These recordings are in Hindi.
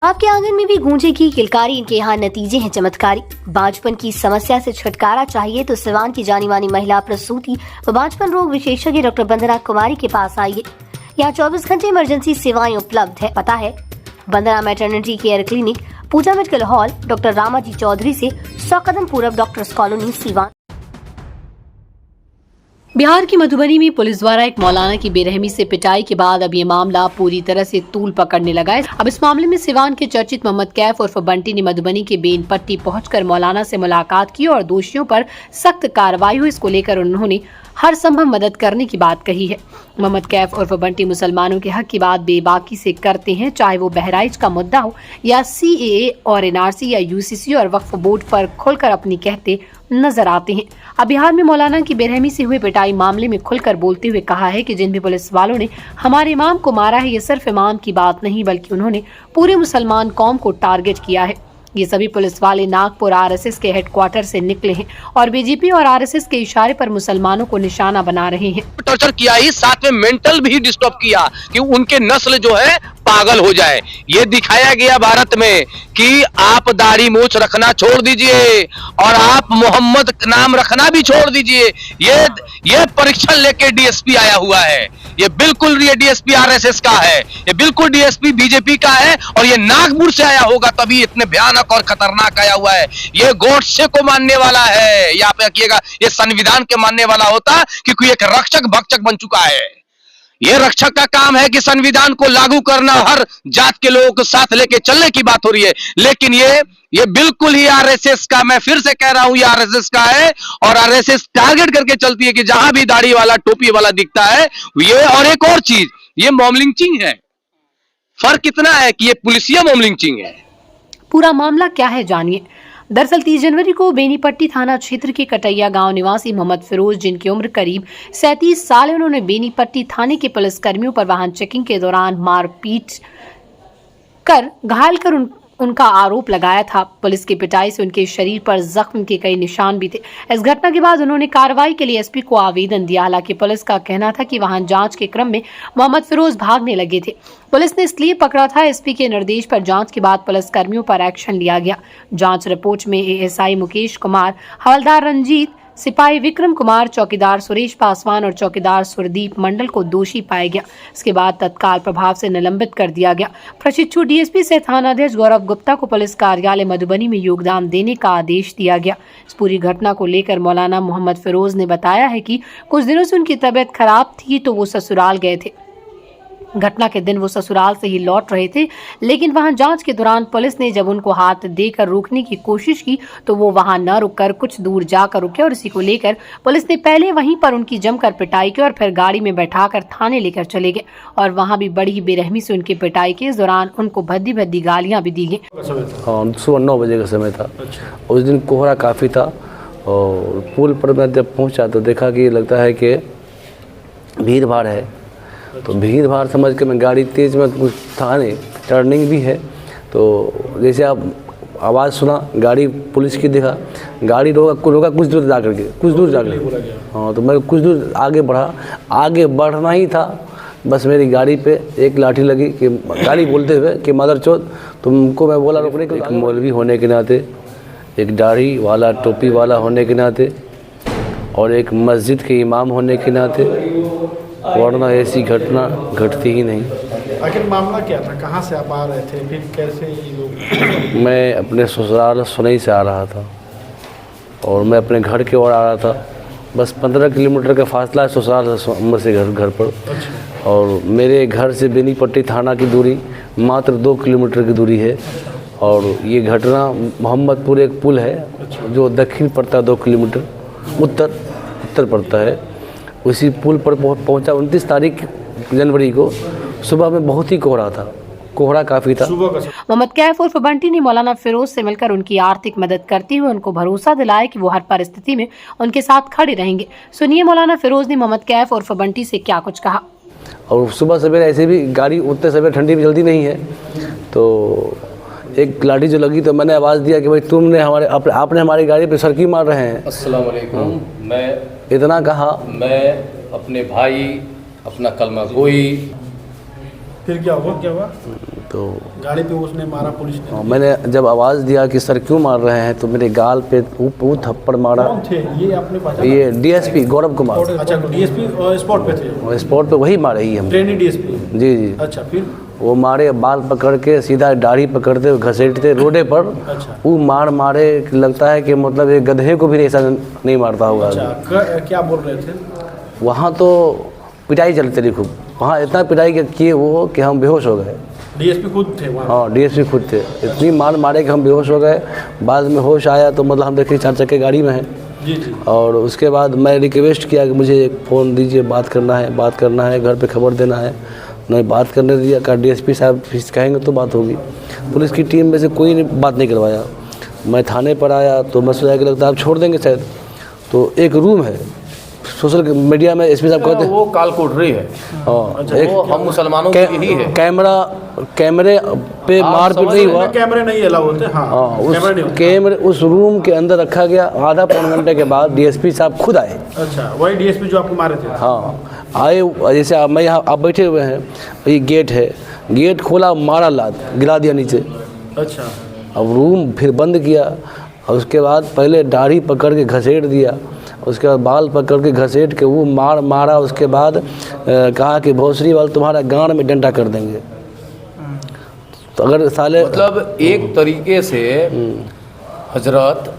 आपके आंगन में भी गूंजेगी किलकारी, इनके यहाँ नतीजे हैं चमत्कारी। बांझपन की समस्या से छुटकारा चाहिए तो सिवान की जानी मानी महिला प्रसूति व बांझपन रोग विशेषज्ञ डॉक्टर वंदना कुमारी के पास आइए। यहाँ 24 घंटे इमरजेंसी सेवाएं उपलब्ध है। पता है Vandana maternity care clinic, Puja medical hall, doctor Ramaji Chaudhary से 100 कदम पूरब, डॉक्टर्स कॉलोनी, सिवान। बिहार की मधुबनी में पुलिस द्वारा एक मौलाना की बेरहमी से पिटाई के बाद अब ये मामला पूरी तरह से तूल पकड़ने लगा है। अब इस मामले में सिवान के चर्चित मोहम्मद कैफ उर्फ बंटी ने मधुबनी के बेनपट्टी पहुंचकर मौलाना से मुलाकात की और दोषियों पर सख्त कार्रवाई हो, इसको लेकर उन्होंने हर संभव मदद करने की बात कही है। मोहम्मद कैफ उर्फ बंटी मुसलमानों के हक की बात बेबाकी से करते हैं, चाहे वो बहराइच का मुद्दा हो या CAA और NRC या UCC और वक्फ बोर्ड पर खुलकर अपनी कहते नजर आते हैं। अब बिहार में मौलाना की बेरहमी से हुए पिटाई मामले में खुलकर बोलते हुए कहा है कि जिन भी पुलिस वालों ने हमारे इमाम को मारा है, ये सिर्फ इमाम की बात नहीं बल्कि उन्होंने पूरे मुसलमान कौम को टारगेट किया है। ये सभी पुलिस वाले नागपुर RSS के हेडक्वार्टर से निकले हैं और BJP और RSS के इशारे पर मुसलमानों को निशाना बना रहे हैं। टॉर्चर किया ही, साथ में मेंटल भी डिस्टर्ब किया कि उनके नस्ल जो है पागल हो जाए। ये दिखाया गया भारत में कि आप दाढ़ी मूछ रखना छोड़ दीजिए और आप मोहम्मद नाम रखना भी छोड़ दीजिए। ये परीक्षण लेके DSP आया हुआ है। ये बिल्कुल ये DSP RSS का है, ये बिल्कुल DSP BJP का है और ये नागपुर से आया होगा, तभी इतने भयानक और खतरनाक आया हुआ है। ये गोडसे को मानने वाला है, या पे रखिएगा ये संविधान के मानने वाला होता क्योंकि एक रक्षक भक्षक बन चुका है। ये रक्षक का काम है कि संविधान को लागू करना, हर जात के लोगों को साथ लेके चलने की बात हो रही है, लेकिन ये बिल्कुल ही RSS का, मैं फिर से कह रहा हूं, ये RSS का है और RSS टारगेट करके चलती है कि जहां भी दाढ़ी वाला टोपी वाला दिखता है ये। और एक और चीज, ये मॉब लिंचिंग है। फर्क इतना है कि ये पुलिसिया मॉब लिंचिंग है। पूरा मामला क्या है जानिए। दरअसल 30 जनवरी को बेनीपट्टी थाना क्षेत्र के कटैया गांव निवासी मोहम्मद फिरोज, जिनकी उम्र करीब 37 साल है, उन्होंने बेनीपट्टी थाने के पुलिसकर्मियों पर वाहन चेकिंग के दौरान मारपीट कर घायल कर उनका आरोप लगाया था। पुलिस की पिटाई से उनके शरीर पर जख्म के कई निशान भी थे। इस घटना के बाद उन्होंने कार्रवाई के लिए SP को आवेदन दिया। हालांकि पुलिस का कहना था कि वाहन जांच के क्रम में मोहम्मद फिरोज भागने लगे थे। पुलिस ने इसलिए पकड़ा था। SP के निर्देश पर जांच के बाद पुलिस कर्मियों पर एक्शन लिया गया। जांच रिपोर्ट में ASI मुकेश कुमार, हवलदार रंजीत, सिपाही विक्रम कुमार, चौकीदार सुरेश पासवान और चौकीदार सुरदीप मंडल को दोषी पाया गया। इसके बाद तत्काल प्रभाव से निलंबित कर दिया गया। प्रशिक्षु DSP से थानाध्यक्ष गौरव गुप्ता को पुलिस कार्यालय मधुबनी में योगदान देने का आदेश दिया गया। इस पूरी घटना को लेकर मौलाना मोहम्मद फिरोज ने बताया है कि कुछ दिनों से उनकी तबीयत खराब थी तो वो ससुराल गए थे। घटना के दिन वो ससुराल से ही लौट रहे थे, लेकिन वहां जांच के दौरान पुलिस ने जब उनको हाथ देकर रोकने की कोशिश की तो वो वहां न रुककर कुछ दूर जाकर रुके और इसी को लेकर पुलिस ने पहले वहीं पर उनकी जमकर पिटाई की और फिर गाड़ी में बैठाकर थाने लेकर चले गए और वहां भी बड़ी बेरहमी से उनकी पिटाई की। इस दौरान उनको भद्दी भद्दी गालियां भी दी गई। सुबह 9 बजे का समय था। उस दिन कोहरा काफ़ी था और पुल पर मैं जब पहुँचा तो देखा कि लगता है कि भीड़ भाड़ है, तो भीड़ भाड़ समझ के मैं गाड़ी तेज़ में, कुछ था नहीं, टर्निंग भी है, तो जैसे आप आवाज़ सुना, गाड़ी पुलिस की देखा, गाड़ी रोका कुछ दूर जा करके, हाँ, तो मैं कुछ दूर आगे बढ़ा, आगे बढ़ना ही था, बस मेरी गाड़ी पे एक लाठी लगी कि गाड़ी बोलते हुए कि मदरचोद, तुमको मैं बोला रोकने के। एक मौलवी होने के नाते, एक दाढ़ी वाला टोपी वाला होने के नाते और एक मस्जिद के इमाम होने के नाते, वरना ऐसी घटना घटती ही नहीं। आखिर मामला क्या था? कहाँ से आप आ रहे थे? फिर कैसे ये लोग? मैं अपने ससुराल सुनई से आ रहा था और मैं अपने घर की ओर आ रहा था। बस 15 किलोमीटर का फासला है ससुराल से घर पर। और मेरे घर से बेनीपट्टी थाना की दूरी मात्र 2 किलोमीटर की दूरी है। और ये घटना मोहम्मदपुर एक पुल है जो दक्षिण पड़ता है 2 किलोमीटर, उत्तर पड़ता है। उसी पुल पर पहुंचा 29 तारीख जनवरी को सुबह में बहुत ही कोहरा था, कोहरा काफ़ी था। मोहम्मद कैफ उर्फ बंटी ने मौलाना फिरोज से मिलकर उनकी आर्थिक मदद करते हुए उनको भरोसा दिलाया कि वो हर परिस्थिति में उनके साथ खड़े रहेंगे। सुनिए मौलाना फिरोज ने मोहम्मद कैफ उर्फ बंटी से क्या कुछ कहा। और सुबह सवेरे ऐसे भी गाड़ी उतने सवेरे ठंडी भी जल्दी नहीं है, तो एक लाठी जो लगी तो मैंने आवाज़ दिया कि भाई तुमने आपने हमारी गाड़ी पे सरकी मार रहे हैं। अस्सलाम वालेकुम। मैं इतना कहा, मैं अपने भाई, अपना कलमा गोई। फिर क्या हुआ? तो गाड़ी पे उसने मारा पुलिस ने? मैंने जब आवाज़ दिया कि सर क्यों मार रहे हैं, तो मेरे गाल पे वो थप्पड़ मारा। कौन थे ये, आपने पहचाना? ये डीएसपी गौरव कुमार। अच्छा, डीएसपी स्पॉट पे थे? स्पॉट पे वही मारे ही हम। Trainee DSP? जी जी। अच्छा, फिर? वो मारे, बाल पकड़ के सीधा दाढ़ी पकड़ते घसीटते रोडे पर। अच्छा। वो मारे लगता है कि मतलब एक गधे को भी ऐसा नहीं मारता होगा। अच्छा, क्या बोल रहे थे वहाँ? तो पिटाई चलती रही खूब वहाँ, इतना पिटाई किए वो कि हम बेहोश हो गए। डीएसपी खुद थे वहाँ? हाँ, डीएसपी खुद थे। इतनी मारे कि हम बेहोश हो गए। बाद में होश आया तो मतलब हम देखे 4 चक्के गाड़ी में हैं। जी जी। और उसके बाद मैं रिक्वेस्ट किया कि मुझे एक फ़ोन दीजिए, बात करना है, घर पे खबर देना है। नहीं बात करने दिया, कहा डीएसपी साहब कहेंगे तो बात होगी। पुलिस की टीम में से कोई ने बात नहीं करवाया। मैं थाने पर आया तो मैं सोचा कि लगता है आप छोड़ देंगे शायद। तो एक रूम है, सोशल मीडिया में एसपी साहब कहते हैं वो काल कोठरी है। हाँ, एक वो हम मुसलमानों की ही है। कैमरे पे मारपीट नहीं हुआ। कैमरे नहीं अलाउ होते? हाँ, कैमरे उस रूम के अंदर रखा गया। आधा पौन घंटे के बाद डीएसपी साहब खुद आए। अच्छा, वही डीएसपी जो आपको मारे थे? हाँ आए। जैसे आप मैं यहाँ आप बैठे हुए हैं, ये गेट है, गेट खोला, मारा, लात गिरा दिया नीचे। अच्छा। अब रूम फिर बंद किया। और उसके बाद पहले दाढ़ी पकड़ के घसीट दिया, उसके बाद बाल पकड़ के घसीट के वो मारा। उसके बाद कहा कि भोसरी वाले तुम्हारा गांड में डंडा कर देंगे। तो अगर साले मतलब एक तरीके से हजरत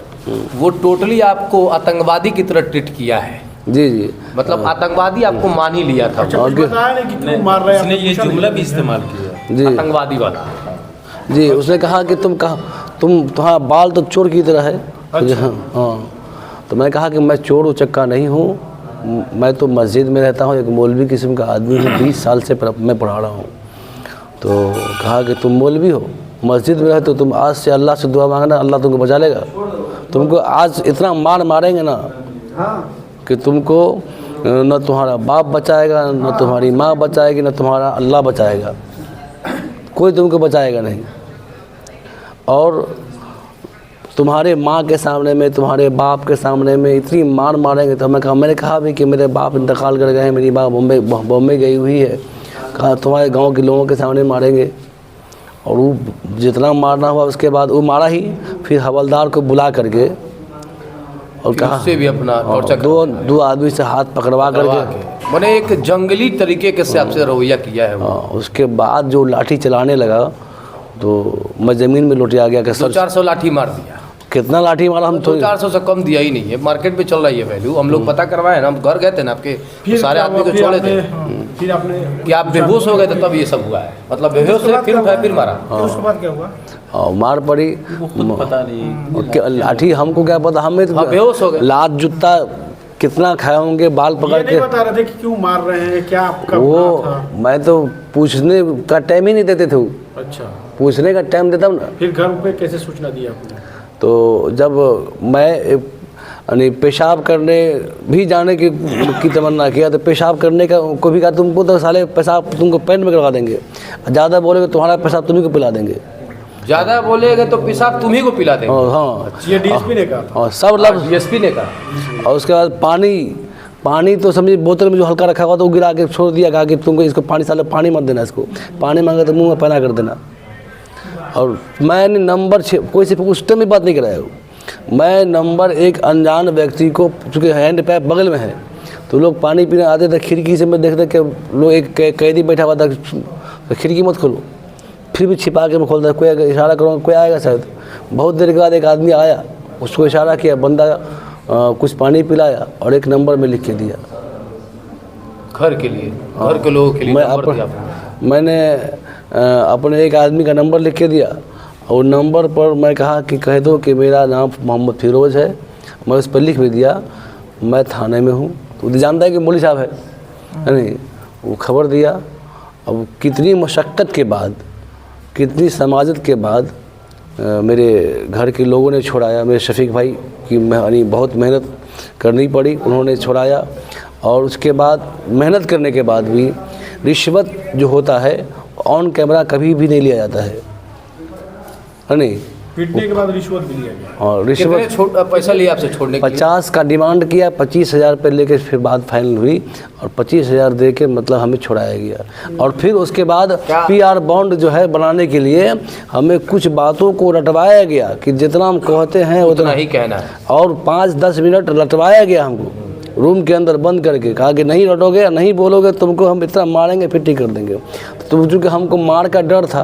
वो टोटली आपको आतंकवादी की तरह ट्रीट किया है। जी जी, मतलब आतंकवादी आपको मान ही लिया था। अच्छा, कुछ बताया नहीं कि क्यों मार रहे हैं? इसने ये जुमला भी इस्तेमाल किया जी आतंकवादी वाला। जी। उसने कहा कि तुम्हारा बाल तो चोर की तरह है। अच्छा। हाँ। तो मैं कहा कि मैं चोर उचक्का नहीं हूँ, मैं तो मस्जिद में रहता हूँ, एक मौलवी किस्म का आदमी हूँ, 20 साल से मैं पढ़ा रहा हूँ। तो कहा कि तुम मौलवी हो, मस्जिद में रहते हो, तुम आज से अल्लाह से दुआ मांगना, अल्लाह तुमको बचा लेगा। तुमको आज इतना मारेंगे ना कि तुमको न तुम्हारा बाप बचाएगा, न तुम्हारी माँ बचाएगी, न तुम्हारा अल्लाह बचाएगा, कोई तुमको बचाएगा नहीं। और तुम्हारे माँ के सामने में, तुम्हारे बाप के सामने में इतनी मारेंगे। तो मैंने कहा भी कि मेरे बाप इंतकाल कर गए हैं, मेरी माँ बॉम्बे गई हुई है। कहा तुम्हारे गांव के लोगों के सामने मारेंगे। और वो जितना मारना हुआ उसके बाद वो मारा ही। फिर हवलदार को बुला करके और कहा उससे भी अपना दो आदमी से हाथ पकड़वा करके मैंने एक जंगली तरीके के से आपसे रवैया किया है वो। उसके बाद जो लाठी चलाने लगा तो मैं ज़मीन में लौट आ गया कि 400 लाठी मार दिया। कितना लाठी मारा? हम तो 400 से कम दिया ही नहीं है, मार्केट में चल रहा है वैल्यू। हम लोग पता करवाए ना, हम घर गए थे ना आपके, तो सारे आदमी को छोड़े थे। फिर आपने कि आप बेहोश हो गए थे तब ये सब हुआ है। मतलब बेहोश से फिर मारा। उसके बाद क्या हुआ? और मार पड़ी, पता नहीं लाठी हमको क्या पता, हमें तो बेहोश हो गए। लात जूता कितना खाए होंगे, बाल पकड़ ये के। नहीं बता रहे थे कि क्यों मार रहे हैं, क्या आपका वो था? मैं तो पूछने का टाइम ही नहीं देते थे। अच्छा, पूछने का टाइम देता हूँ ना। फिर घर पे कैसे सूचना दी आपने? तो जब मैं पेशाब करने भी जाने की तमन्ना किया तो पेशाब करने का को भी कहा तुमको तो साले पेशाब तुमको पैंट में करवा देंगे, ज़्यादा बोलेगे तुम्हारा पेशाब तुम्ही को पिला देंगे। ज़्यादा बोलेगे तो पेशाब तुम्ही को पिला देंगे। हाँ, ये डीएसपी ने कहा था? और सब लफ्ज़ डीएसपी ने कहा। और उसके बाद पानी तो समझिए बोतल में जो हल्का रखा हुआ था वो गिरा के छोड़ दिया। कहा कि तुमको इसको साले पानी मत देना, इसको पानी मांगे तो मुंह में पहना कर देना। और मैंने नंबर 6 कोई से उस टाइम भी बात नहीं कराया। मैं नंबर 1 अनजान व्यक्ति को, चूँकि हैंड पैप बगल में है तो लोग पानी पीने आते थे, खिड़की से मैं देखते कि लोग एक कैदी बैठा हुआ था, खिड़की मत खोलो, फिर भी छिपा के मैं खोलता, कोई इशारा करूँगा कोई आएगा शायद। बहुत देर के बाद एक आदमी आया, उसको इशारा किया, बंदा कुछ पानी पिलाया और एक नंबर में लिख के दिया घर के लिए, घर के लोगों के लिए। मैंने अपने एक आदमी का नंबर लिख के दिया और नंबर पर मैं कहा कि कह दो कि मेरा नाम मोहम्मद फिरोज़ है। मैं उस पर लिख भी दिया मैं थाने में हूँ। तो जानता है कि मौलवी साहब है नहीं, वो खबर दिया। अब कितनी मशक्क़त के बाद, कितनी समाजत के बाद मेरे घर के लोगों ने छोड़ाया। मेरे शफीक भाई की बहुत मेहनत करनी पड़ी, उन्होंने छोड़ाया। और उसके बाद मेहनत करने के बाद भी रिश्वत जो होता है ऑन कैमरा कभी भी नहीं लिया जाता है नहीं। पीटने के बाद रिश्वत भी लिया गया। और कितने रिश्वत पैसा लिया आपसे छोड़ने के लिए? 50 का डिमांड किया, 25,000 पे लेके फिर बात फाइनल हुई और 25,000 दे के मतलब हमें छुड़ाया गया। और फिर उसके बाद क्या? PR बॉन्ड जो है बनाने के लिए हमें कुछ बातों को रटवाया गया कि जितना हम कहते हैं उतना ही कहना है। और 5-10 मिनट रटवाया गया हमको रूम के अंदर बंद करके, कहा कि नहीं रटोगे, नहीं बोलोगे तुमको हम इतना मारेंगे फिर ठीक कर देंगे। तो चूँकि हमको मार का डर था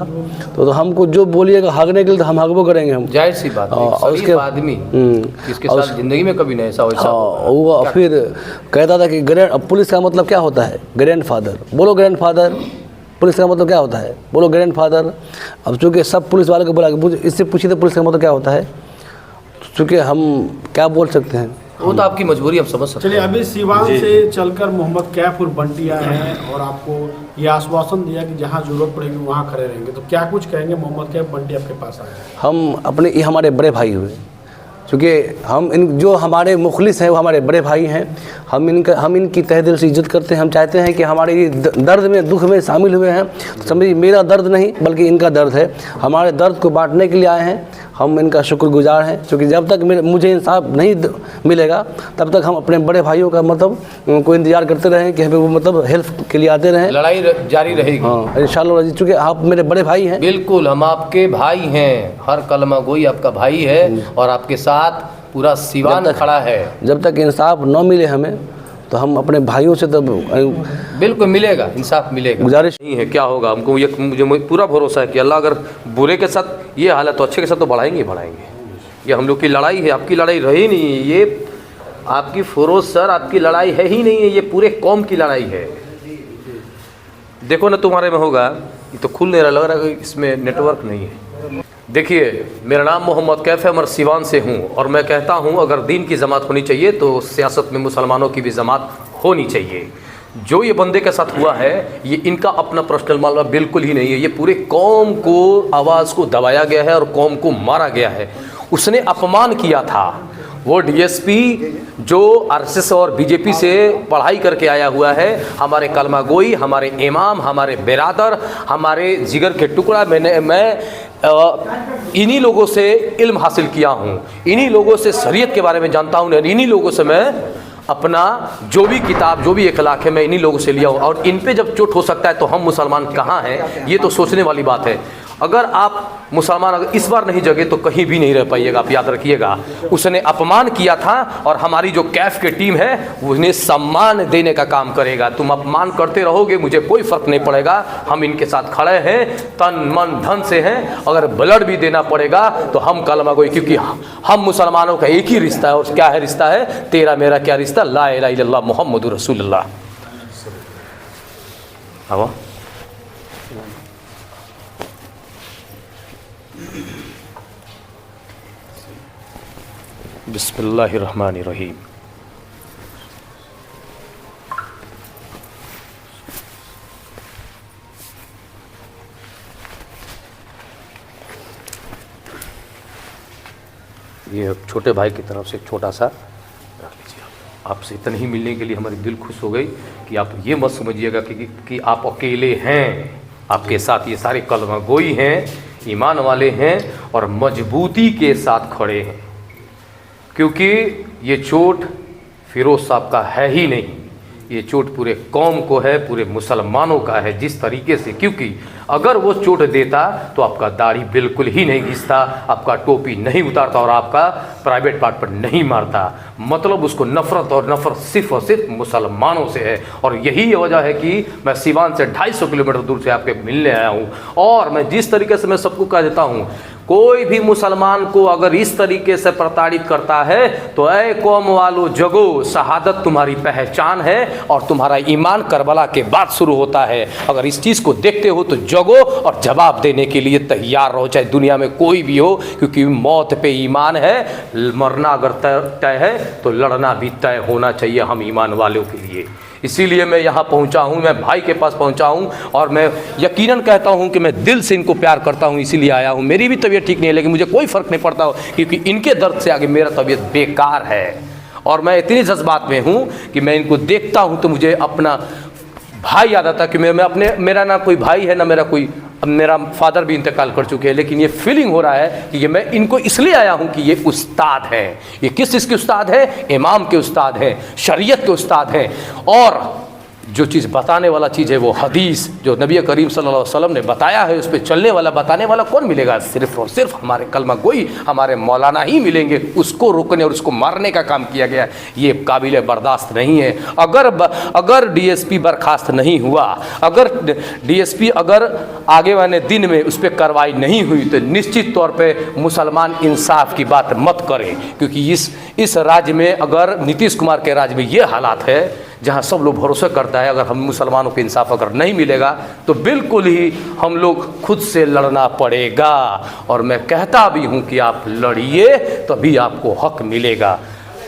तो हमको जो बोलिएगा हगने के लिए तो हम हगबो करेंगे हम। जाहिर सी बात है, और उसके आदमी जिसके साथ जिंदगी में कभी नहीं ऐसा वैसा वो फिर कहता था कि पुलिस का मतलब क्या होता है? ग्रैंडफादर। बोलो ग्रैंडफादर। पुलिस का मतलब क्या होता है? बोलो ग्रैंडफादर। अब चूँकि सब पुलिस वाले को बोला कि इससे पूछिए तो पुलिस का मतलब क्या होता है, चूँकि हम क्या बोल सकते हैं। वो तो आपकी मजबूरी, हम समझ सकते चलिए, हैं। अभी सिवान से चलकर मोहम्मद कैफ और बंटी आए हैं और आपको ये आश्वासन दिया कि जहाँ जरूरत पड़ेगी वहाँ खड़े रहेंगे, तो क्या कुछ कहेंगे? मोहम्मद कैफ, बंटी आपके पास आए हैं। हम अपने ये हमारे बड़े भाई हुए, क्योंकि हम जो हमारे मुखलिस हैं वो हमारे बड़े भाई हैं। हम इनकी तहे दिल से इज्जत करते हैं। हम चाहते हैं कि हमारे ये दर्द में दुख में शामिल हुए हैं तो समझिए मेरा दर्द नहीं बल्कि इनका दर्द है। हमारे दर्द को बांटने के लिए आए हैं। हम इनका शुक्रगुजार हैं, क्योंकि जब तक मुझे इंसाफ नहीं मिलेगा तब तक हम अपने बड़े भाइयों का मतलब को इंतजार करते रहें कि हमें वो मतलब हेल्प के लिए आते रहें। लड़ाई जारी रहेगी। हाँ इंशाल्लाह, चूँकि आप मेरे बड़े भाई हैं। बिल्कुल, हम आपके भाई हैं। हर कलमा गोई आपका भाई है और आपके साथ पूरा सिवान खड़ा है। जब तक इंसाफ न मिले हमें तो हम अपने भाइयों से तब बिल्कुल मिलेगा, इंसाफ मिलेगा। गुजारिश नहीं है क्या होगा हमको, ये मुझे पूरा भरोसा है कि अल्लाह अगर बुरे के साथ ये हालत तो अच्छे के साथ तो बढ़ाएंगे ही बढ़ाएंगे। ये हम लोग की लड़ाई है, आपकी लड़ाई रही नहीं है। ये आपकी फिरोज सर आपकी लड़ाई है ही नहीं है, ये पूरे कौम की लड़ाई है। देखो ना तुम्हारे में होगा, ये तो खुल नहीं रहा, लग रहा है इसमें नेटवर्क नहीं है। देखिए, मेरा नाम मोहम्मद कैफ है, मैं सिवान से हूँ और मैं कहता हूँ अगर दीन की जमात होनी चाहिए तो सियासत में मुसलमानों की भी जमात होनी चाहिए। जो ये बंदे के साथ हुआ है ये इनका अपना पर्सनल मामला बिल्कुल ही नहीं है। ये पूरे कौम को आवाज़ को दबाया गया है और कौम को मारा गया है। उसने अपमान किया था। वो DSP जो RSS और BJP से पढ़ाई करके आया हुआ है, हमारे कलमा गोई, हमारे इमाम, हमारे बिरादर, हमारे जिगर के टुकड़ा, मैं इन्हीं लोगों से इल्म हासिल किया हूँ, इन्हीं लोगों से शरीयत के बारे में जानता हूँ, इन्हीं लोगों से मैं अपना जो भी किताब जो भी इखलाक है मैं इन्हीं लोगों से लिया हूँ। और इन पे जब चोट हो सकता है तो हम मुसलमान कहाँ हैं, ये तो सोचने वाली बात है। अगर आप मुसलमान अगर इस बार नहीं जगे तो कहीं भी नहीं रह पाइएगा, आप याद रखिएगा। उसने अपमान किया था और हमारी जो कैफ की टीम है उन्हें सम्मान देने का काम करेगा। तुम अपमान करते रहोगे, मुझे कोई फ़र्क नहीं पड़ेगा। हम इनके साथ खड़े हैं, तन मन धन से हैं। अगर ब्लड भी देना पड़ेगा तो हम कलमा गोई, क्योंकि हम मुसलमानों का एक ही रिश्ता है। और क्या है रिश्ता है? तेरा मेरा क्या रिश्ता? ला इलाहा इल्लल्लाह मुहम्मदुर रसूलुल्लाह। अब बिस्मिल्लाहिर्रहमानिर्रहीम। ये छोटे भाई की तरफ से छोटा सा रख लीजिए। आपसे इतनी ही मिलने के लिए हमारी दिल खुश हो गई कि आप ये मत समझिएगा कि आप अकेले हैं। आपके साथ ये सारे कलमा गोई हैं, ईमान वाले हैं और मजबूती के साथ खड़े हैं। क्योंकि ये चोट फिरोज साहब का है ही नहीं, ये चोट पूरे कौम को है, पूरे मुसलमानों का है। जिस तरीके से, क्योंकि अगर वो चोट देता तो आपका दाढ़ी बिल्कुल ही नहीं घिसता, आपका टोपी नहीं उतारता और आपका प्राइवेट पार्ट पर नहीं मारता। मतलब उसको नफ़रत और नफ़रत सिर्फ और सिर्फ मुसलमानों से है। और यही वजह है कि मैं सिवान से 250 किलोमीटर दूर से आपके मिलने आया हूँ। और मैं जिस तरीके से मैं सबको कह देता हूँ, कोई भी मुसलमान को अगर इस तरीके से प्रताड़ित करता है तो ऐ कौम वालों जगो, शहादत तुम्हारी पहचान है और तुम्हारा ईमान करबला के बाद शुरू होता है। अगर इस चीज़ को देखते हो तो जगो और जवाब देने के लिए तैयार रहो, चाहे दुनिया में कोई भी हो। क्योंकि मौत पे ईमान है, मरना अगर तय है तो लड़ना भी तय होना चाहिए हम ईमान वालों के लिए। इसीलिए मैं यहाँ पहुँचा हूँ, मैं भाई के पास पहुँचा हूँ और मैं यकीनन कहता हूँ कि मैं दिल से इनको प्यार करता हूँ, इसीलिए आया हूँ। मेरी भी तबीयत ठीक नहीं है लेकिन मुझे कोई फ़र्क नहीं पड़ता, क्योंकि इनके दर्द से आगे मेरा तबीयत बेकार है। और मैं इतनी जज्बात में हूँ कि मैं इनको देखता हूँ तो मुझे अपना भाई याद आता कि मैं अपने, मेरा ना कोई भाई है ना मेरा कोई अब मेरा फादर भी इंतकाल कर चुके हैं, लेकिन ये फीलिंग हो रहा है कि ये मैं इनको इसलिए आया हूँ कि ये उस्ताद है। ये किस चीज़ के उस्ताद है? इमाम के उस्ताद हैं, शरीयत के उस्ताद हैं। और जो चीज़ बताने वाला चीज़ है वो हदीस, जो नबी करीम सल्लल्लाहु अलैहि वसल्लम ने बताया है, उस पर चलने वाला बताने वाला कौन मिलेगा? सिर्फ और सिर्फ हमारे कलमा गोई, हमारे मौलाना ही मिलेंगे। उसको रोकने और उसको मारने का काम किया गया, ये काबिल बर्दाश्त नहीं है। अगर डीएसपी बर्खास्त नहीं हुआ, अगर डीएसपी अगर आगे वाले दिन में उस पर कार्रवाई नहीं हुई, तो निश्चित तौर पर मुसलमान इंसाफ की बात मत करें। क्योंकि इस राज्य में, अगर नीतीश कुमार के राज्य में ये हालात है जहाँ सब लोग भरोसा करता है, अगर हम मुसलमानों को इंसाफ अगर नहीं मिलेगा तो बिल्कुल ही हम लोग खुद से लड़ना पड़ेगा। और मैं कहता भी हूँ कि आप लड़िए, तभी आपको हक मिलेगा।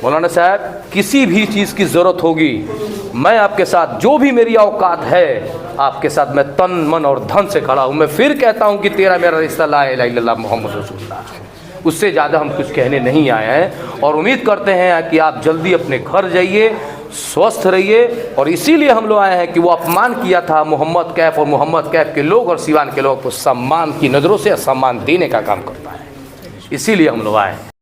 मौलाना साहब, किसी भी चीज़ की ज़रूरत होगी, मैं आपके साथ, जो भी मेरी औकात है, आपके साथ मैं तन मन और धन से खड़ा हूँ। मैं फिर कहता हूँ कि तेरा मेरा रिश्ता ला इलाहा इल्लल्लाह मोहम्मद रसूलुल्लाह है। उससे ज़्यादा हम कुछ कहने नहीं आए हैं। और उम्मीद करते हैं कि आप जल्दी अपने घर जाइए, स्वस्थ रहिए। और इसीलिए हम लोग आए हैं कि वो अपमान किया था मोहम्मद कैफ और मोहम्मद कैफ के लोग और सिवान के लोग को सम्मान की नज़रों से सम्मान देने का काम करता है, इसीलिए हम लोग आए हैं।